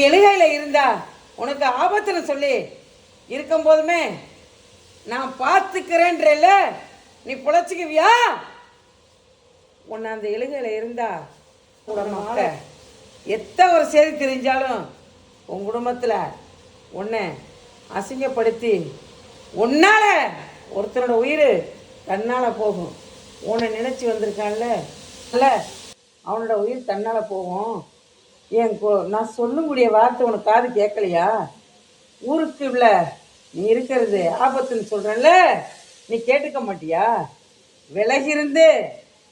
எழுகையில இருந்தா உனக்கு ஆபத்துன்னு சொல்லி இருக்கும் போதுமே நான் பார்த்துக்கிறேன்றல நீ பொழைச்சிக்குவியா? உன்னை அந்த எழுகையில இருந்தா குடும்பமால எத்தனை ஒரு செய்தி தெரிஞ்சாலும் உன் குடும்பத்தில் உன்னை அசிங்கப்படுத்தி உன்னால ஒருத்தனோட உயிர் தன்னால் போகும். உன்னை நினச்சி வந்திருக்கான்ல இல்லை, அவனோட உயிர் தன்னால் போகும். நான் சொல்லக்கூடிய வார்த்தை உனக்கு காது கேட்கலையா? ஊருக்கு இல்லை நீ இருக்கிறது ஆபத்துன்னு சொல்கிறேன்ல, நீ கேட்டுக்க மாட்டியா? விலகிருந்து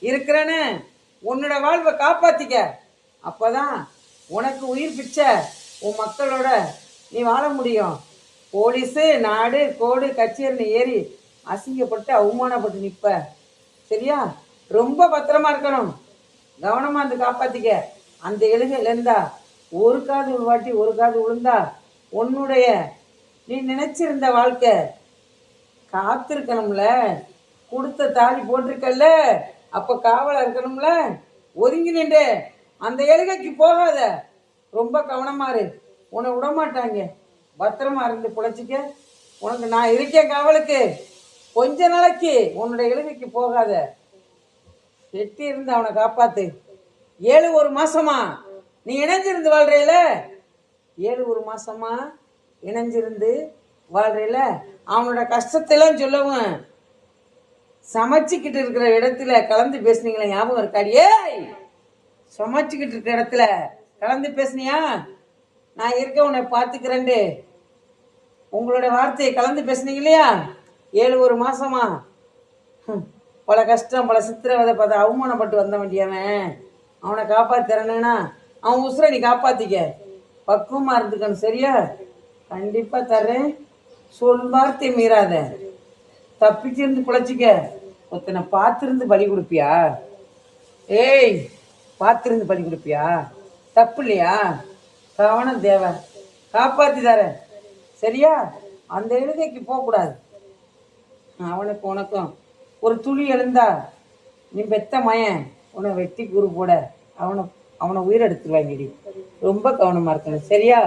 இருக்கிறேன்னு உன்னோட வாழ்வை காப்பாற்றிக்க. அப்போதான் உனக்கு உயிர் பிச்சை உன் மக்களோட நீ வாழ முடியும். போலீஸு நாடு கோடு கச்சேரின்னு ஏறி அசிங்கப்பட்டு அவமானப்பட்டு நிற்ப. சரியா? ரொம்ப பத்திரமா இருக்கணும், கவனமாக இருந்து காப்பாற்றிக்க. அந்த எழுகையில் இருந்தா ஒரு காது உள்வாட்டி ஒரு காது விழுந்தா உன்னுடைய நீ நினைச்சிருந்த வாழ்க்கை காத்திருக்கணும்ல. கொடுத்த தாலி போட்டிருக்கல்ல, அப்போ காவலாக இருக்கணும்ல. ஒதுங்கி நின்று அந்த எழுகைக்கு போகாத. ரொம்ப கவனமாரு, உன்னை விடமாட்டாங்க. பத்திரமா இருந்து பிழைச்சிக்க. உனக்கு நான் இருக்கேன் காவலுக்கு. கொஞ்ச நாளைக்கு உன்னோட எழுகைக்கு போகாத. வெட்டி இருந்து அவனை காப்பாத்து. 7 மாசமா நீ இணைஞ்சிருந்து வாழ்றையில, 7 மாசமா இணைஞ்சிருந்து வாழ்றையில அவனோட கஷ்டத்தெல்லாம் சொல்லவும் சமைச்சிக்கிட்டு இருக்கிற இடத்துல கலந்து பேசுனீங்களா? ஞாபகம் இருக்காடியே? சமைச்சிக்கிட்டு இருக்கிற இடத்துல கலந்து பேசுனியா? நான் இருக்க உன்னை பார்த்துக்கிறேன்டு உங்களோட வார்த்தையை கலந்து பேசுனீங்க இல்லையா? 7 மாசமா பல கஷ்டம் பல சித்திரவதை பார்த்து அவமானப்பட்டு வந்த வேண்டியவன் அவனை காப்பாற்றுறேன்னா அவன் உசுரை நீ காப்பாற்றிக்க. பக்குவமாக இருந்துக்கணும். சரியா? கண்டிப்பாக தர்றேன். சொல் வார்த்தை மீறாத. தப்பிச்சிருந்து பிழைச்சிக்க. ஒருத்தனை பார்த்துருந்து பலி கொடுப்பியா? ஏய், பார்த்துருந்து பலி கொடுப்பியா? தப்பு இல்லையா? கவனம் தேவை. காப்பாற்றி தரேன். சரியா? அந்த எழுதைக்கு போகக்கூடாது. அவனுக்கு உனக்கும் ஒரு துளி எழுந்தா நீ பெத்த மயன் உன்னை வெட்டி கூறு போட அவனை உயிரெடுத்துருவாங்கடி. ரொம்ப கவனமாக இருக்கணும். சரியா?